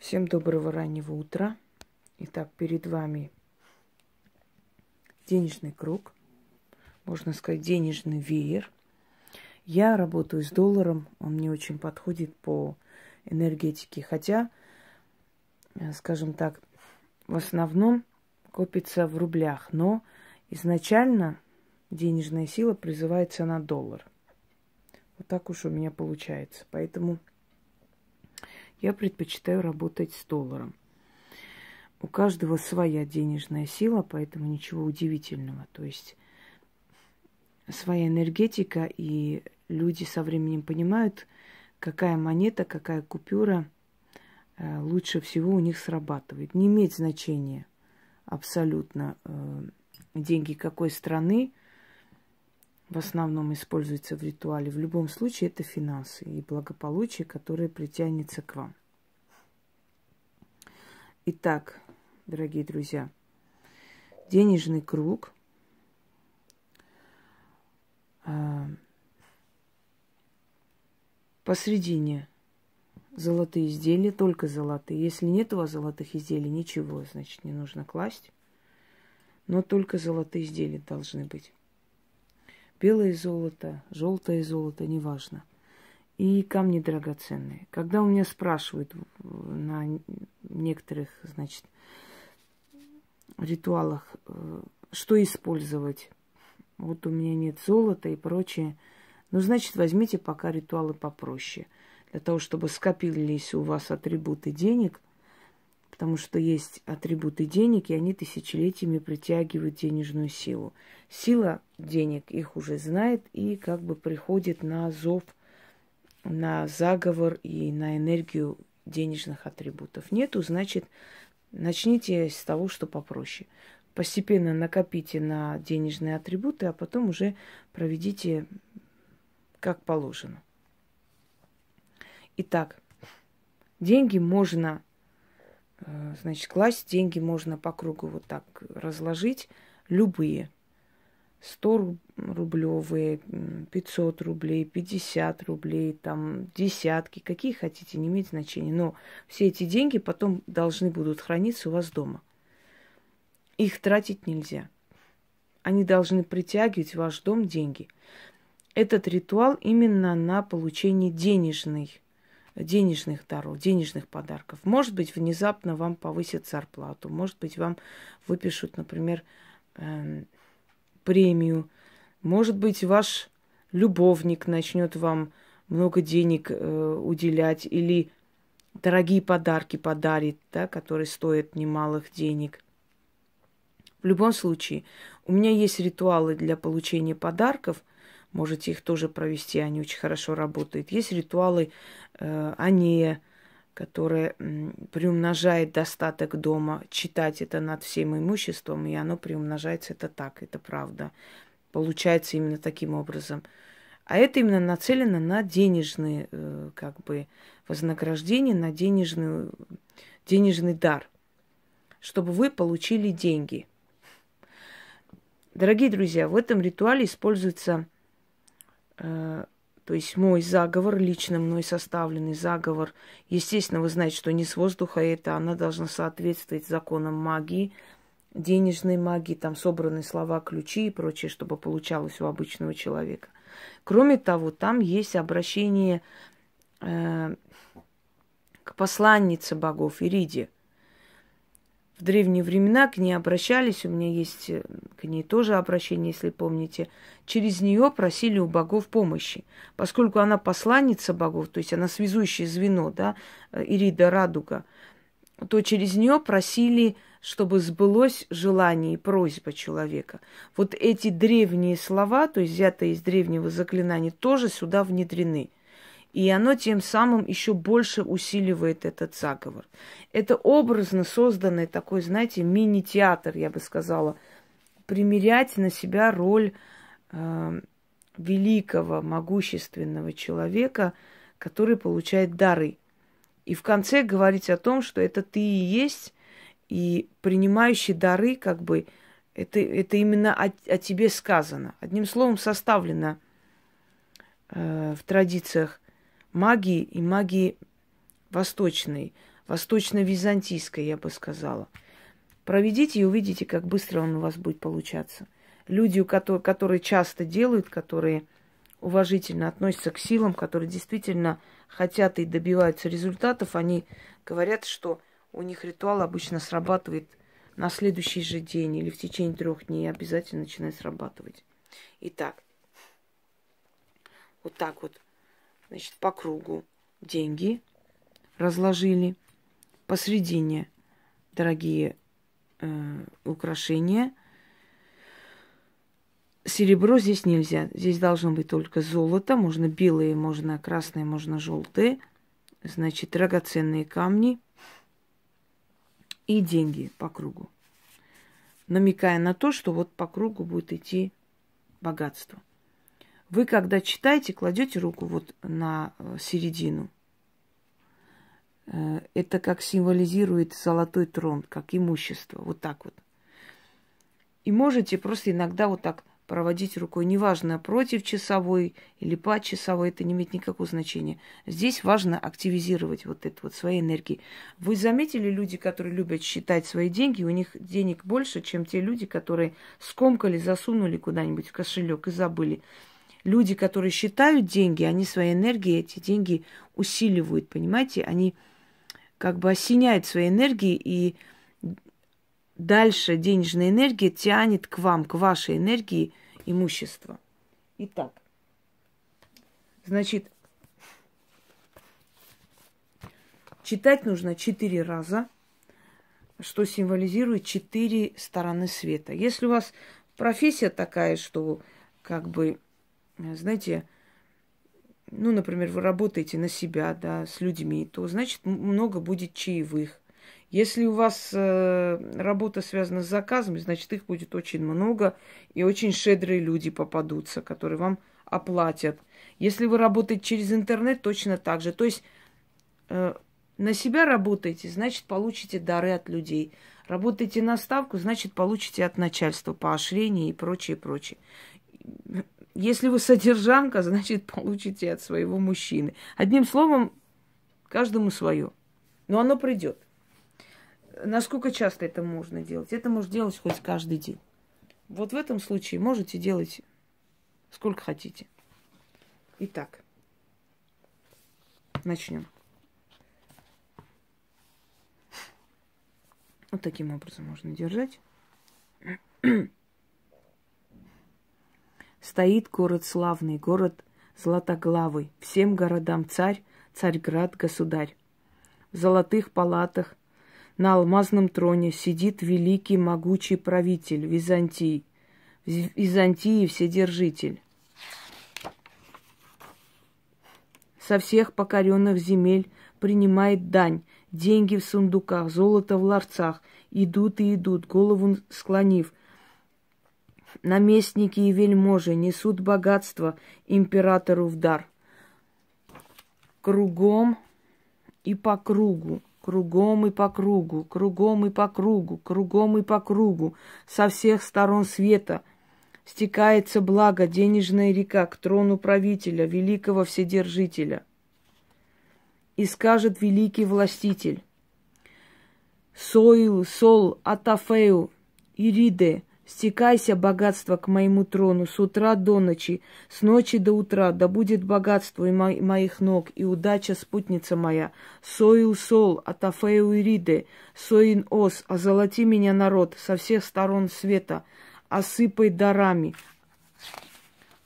Всем доброго раннего утра. Итак, перед вами денежный круг, можно сказать, денежный веер. Я работаю с долларом, он мне очень подходит по энергетике, хотя, скажем так, в основном копится в рублях, но изначально денежная сила призывается на доллар. Вот так уж у меня получается. Поэтому я предпочитаю работать с долларом. У каждого своя денежная сила, поэтому ничего удивительного. То есть своя энергетика, и люди со временем понимают, какая монета, какая купюра лучше всего у них срабатывает. Не имеет значения абсолютно деньги какой страны в основном используются в ритуале. В любом случае это финансы и благополучие, которое притянется к вам. Итак, дорогие друзья, денежный круг посредине золотые изделия, только золотые. Если нет у вас золотых изделий, ничего, значит, не нужно класть. Но только золотые изделия должны быть. Белое золото, желтое золото, неважно. И камни драгоценные. Когда у меня спрашивают на некоторых, значит, ритуалах, что использовать, вот у меня нет золота и прочее, ну, значит, возьмите пока ритуалы попроще, для того, чтобы скопились у вас атрибуты денег, потому что есть атрибуты денег, и они тысячелетиями притягивают денежную силу. Сила денег их уже знает и как бы приходит на зов, на заговор и на энергию денежных атрибутов. Нету, значит, начните с того, что попроще. Постепенно накопите на денежные атрибуты, а потом уже проведите как положено. Итак, деньги можно, значит, класть, деньги можно по кругу вот так разложить, любые. 100-рублевые, 500 рублей, 50 рублей, там, десятки, какие хотите, не имеет значения. Но все эти деньги потом должны будут храниться у вас дома. Их тратить нельзя. Они должны притягивать в ваш дом деньги. Этот ритуал именно на получение денежных даров, денежных подарков. Может быть, внезапно вам повысят зарплату, может быть, вам выпишут, например, премию. Может быть, ваш любовник начнет вам много денег уделять или дорогие подарки подарит, да, которые стоят немалых денег. В любом случае, у меня есть ритуалы для получения подарков. Можете их тоже провести, они очень хорошо работают. Есть ритуалы Анея, которая приумножает достаток дома. Читать это над всем имуществом, и оно приумножается. Это так, это правда. Получается именно таким образом. А это именно нацелено на денежные как бы вознаграждения, на денежный дар, чтобы вы получили деньги. Дорогие друзья, в этом ритуале используется, то есть мой заговор, лично мной составленный заговор. Естественно, вы знаете, что не с воздуха это, она должна соответствовать законам магии, денежной магии, там собраны слова, ключи и прочее, чтобы получалось у обычного человека. Кроме того, там есть обращение к посланнице богов Ириде. В древние времена к ней обращались, у меня есть к ней тоже обращение, если помните. Через нее просили у богов помощи. Поскольку она посланница богов, то есть она связующее звено, да, Ирида Радуга, то через нее просили, чтобы сбылось желание и просьба человека. Вот эти древние слова, то есть взятые из древнего заклинания, тоже сюда внедрены. И оно тем самым еще больше усиливает этот заговор. Это образно созданный такой, знаете, мини-театр, я бы сказала. Примерять на себя роль великого, могущественного человека, который получает дары. И в конце говорить о том, что это ты и есть, и принимающий дары, как бы, это именно о тебе сказано. Одним словом, составлено в традициях магии и магии восточной, восточно-византийской, я бы сказала. Проведите и увидите, как быстро он у вас будет получаться. Люди, которые часто делают, которые уважительно относятся к силам, которые действительно хотят и добиваются результатов, они говорят, что у них ритуал обычно срабатывает на следующий же день или в течение 3 дней обязательно начинает срабатывать. Итак, вот так вот, значит, по кругу деньги разложили, посредине дорогие украшения. Серебро здесь нельзя. Здесь должно быть только золото. Можно белые, можно красные, можно желтые. Значит, драгоценные камни и деньги по кругу. Намекая на то, что вот по кругу будет идти богатство. Вы, когда читаете, кладете руку вот на середину. Это как символизирует золотой трон, как имущество. Вот так вот. И можете просто иногда вот так проводить рукой. Неважно, против часовой или по часовой, это не имеет никакого значения. Здесь важно активизировать вот это вот свои энергии. Вы заметили люди, которые любят считать свои деньги, у них денег больше, чем те люди, которые скомкали, засунули куда-нибудь в кошелек и забыли. Люди, которые считают деньги, они своей энергией эти деньги усиливают, понимаете? Они как бы осеняют своей энергией, и дальше денежная энергия тянет к вам, к вашей энергии имущество. Итак, значит, читать нужно 4 раза, что символизирует 4 стороны света. Если у вас профессия такая, что как бы, знаете, ну, например, вы работаете на себя, да, с людьми, то, значит, много будет чаевых. Если у вас работа связана с заказами, значит, их будет очень много, и очень щедрые люди попадутся, которые вам оплатят. Если вы работаете через интернет, точно так же. То есть на себя работаете, значит, получите дары от людей. Работаете на ставку, значит, получите от начальства поощрение и прочее, прочее. Если вы содержанка, значит, получите от своего мужчины. Одним словом, каждому свое. Но оно придет. Насколько часто это можно делать? Это можно делать хоть каждый день. Вот в этом случае можете делать сколько хотите. Итак, начнем. Вот таким образом можно держать. Стоит город славный, город златоглавый, всем городам царь, Царьград, государь. В золотых палатах на алмазном троне сидит великий могучий правитель Византии, Византии вседержитель. Со всех покоренных земель принимает дань, деньги в сундуках, золото в ларцах, идут и идут, голову склонив. Наместники и вельможи несут богатство императору в дар. Кругом и по кругу, кругом и по кругу, кругом и по кругу, кругом и по кругу, со всех сторон света стекается благо, денежная река к трону правителя, великого вседержителя. И скажет великий властитель: Соил, Сол, Атафею, Ириде, стекайся, богатство, к моему трону с утра до ночи, с ночи до утра, да будет богатство и моих ног, и удача спутница моя. Соил, Сол, Атафею, Ириде, Соин, Ос, озолоти меня, народ, со всех сторон света, осыпай дарами,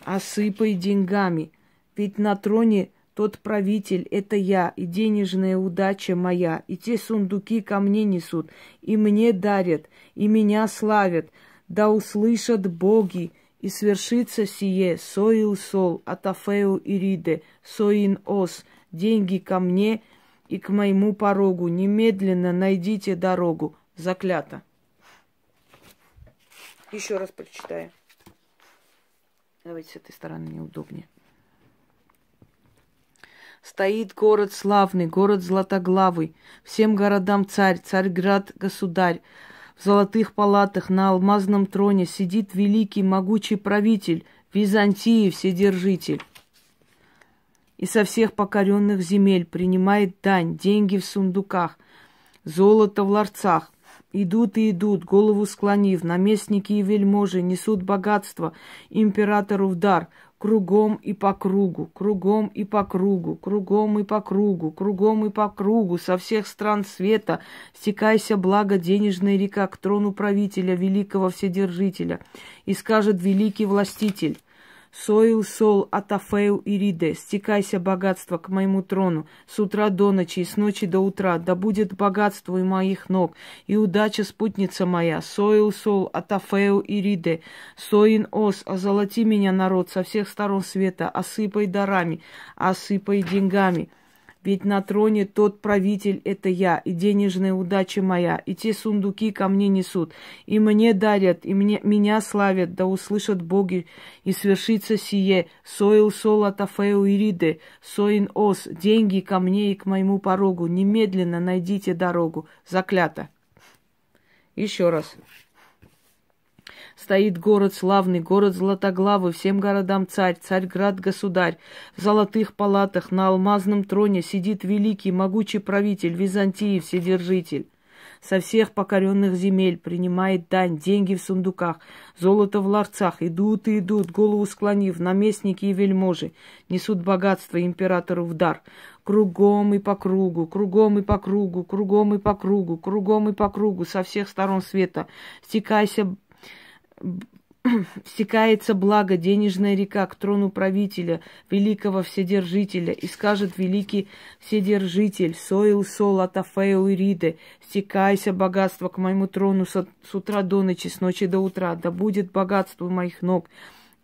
осыпай деньгами, ведь на троне тот правитель — это я, и денежная удача моя, и те сундуки ко мне несут, и мне дарят, и меня славят. Да услышат боги, и свершится сие: Соил, Сол, Атафеу, Ириде, Соин, Ос, деньги ко мне и к моему порогу, немедленно найдите дорогу. Заклято. Еще раз прочитаю. Давайте с этой стороны неудобнее. Стоит город славный, город златоглавый, всем городам царь, Царьград, государь. В золотых палатах на алмазном троне сидит великий могучий правитель Византии вседержитель. и со всех покоренных земель принимает дань, деньги в сундуках, золото в ларцах. Идут и идут, голову склонив, наместники и вельможи несут богатство императору в дар, кругом и по кругу, кругом и по кругу, кругом и по кругу, кругом и по кругу, со всех стран света стекайся благо денежная река к трону правителя, великого вседержителя. И скажет великий властитель: Соил сол атафеу ириде, стекайся богатство к моему трону с утра до ночи и с ночи до утра, да будет богатство у моих ног, и удача спутница моя. Соил сол атафеу ириде, соин ос, озолоти меня, народ, со всех сторон света, осыпай дарами, осыпай деньгами. Ведь на троне тот правитель — это я, и денежная удача моя, и те сундуки ко мне несут, и мне дарят, и меня славят, да услышат боги, и свершится сие. Соил сол атафеу ириде, соин ос, деньги ко мне и к моему порогу, немедленно найдите дорогу. Заклято. Еще раз. Стоит город славный, город златоглавый, всем городам царь, Царьград-государь. В золотых палатах на алмазном троне сидит великий, могучий правитель Византии, вседержитель. Со всех покоренных земель принимает дань, деньги в сундуках, золото в ларцах. Идут и идут, голову склонив, наместники и вельможи несут богатство императору в дар. Кругом и по кругу, кругом и по кругу, кругом и по кругу, кругом и по кругу, со всех сторон света стекается благо денежная река к трону правителя, великого вседержителя, и скажет великий вседержитель: Соил сол атафеу ириде, стекайся богатство к моему трону с утра до ночи, с ночи до утра, да будет богатство у моих ног,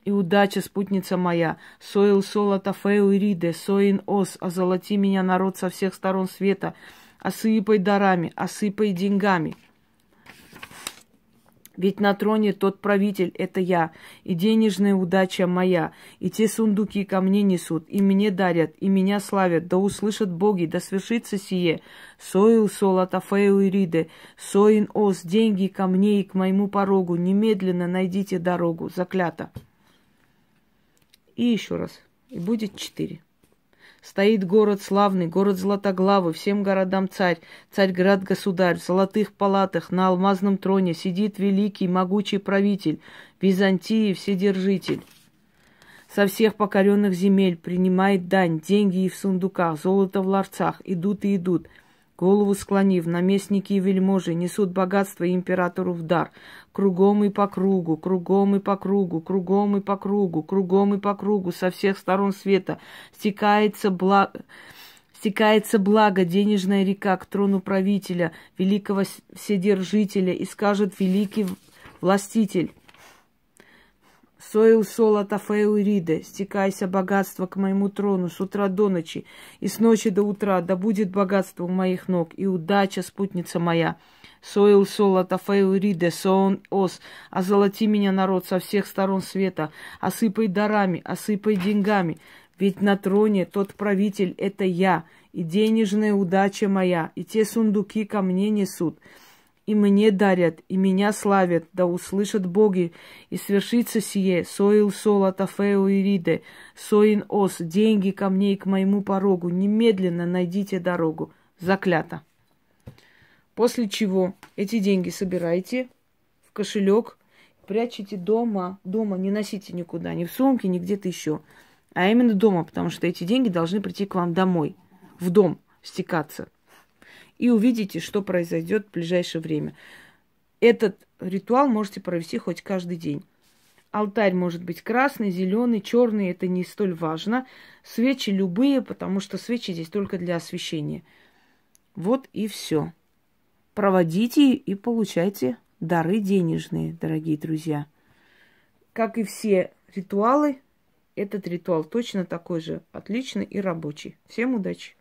и удача спутница моя. Соил сол атафеу ириде, соин ос, озолоти меня, народ, со всех сторон света, осыпай дарами, осыпай деньгами. Ведь на троне тот правитель — это я, и денежная удача моя, и те сундуки ко мне несут, и мне дарят, и меня славят, да услышат боги, да свершится сие. Соил сол атафеу ириде, соин ос, деньги ко мне и к моему порогу, немедленно найдите дорогу. Заклято. И еще раз, и будет 4. Стоит город славный, город златоглавый, всем городам царь, Царьград-государь, в золотых палатах на алмазном троне сидит великий, могучий правитель, Византии, вседержитель. Со всех покоренных земель принимает дань, деньги и в сундуках, золото в ларцах. Идут и идут, голову склонив, наместники и вельможи несут богатство императору в дар. Кругом и по кругу, кругом и по кругу, кругом и по кругу, кругом и по кругу, со всех сторон света стекается благо денежная река к трону правителя, великого вседержителя, и скажет великий властитель: Соил сол атафеу ириде, стекайся богатство к моему трону с утра до ночи, и с ночи до утра, да будет богатство у моих ног, и удача спутница моя. Соил сол атафеу ириде, соон ос, озолоти меня, народ, со всех сторон света, осыпай дарами, осыпай деньгами, ведь на троне тот правитель — это я, и денежная удача моя, и те сундуки ко мне несут, и мне дарят, и меня славят, да услышат боги, и свершится сие. Соил сол атафеу ириде, соин ос, деньги ко мне и к моему порогу, немедленно найдите дорогу. Заклято. После чего эти деньги собираете в кошелек, прячете дома. Дома не носите никуда, ни в сумке, ни где-то еще. А именно дома, потому что эти деньги должны прийти к вам домой, в дом стекаться. И увидите, что произойдет в ближайшее время. Этот ритуал можете провести хоть каждый день. Алтарь может быть красный, зеленый, черный, это не столь важно. Свечи любые, потому что свечи здесь только для освещения. Вот и все. Проводите и получайте дары денежные, дорогие друзья. Как и все ритуалы, этот ритуал точно такой же отличный и рабочий. Всем удачи!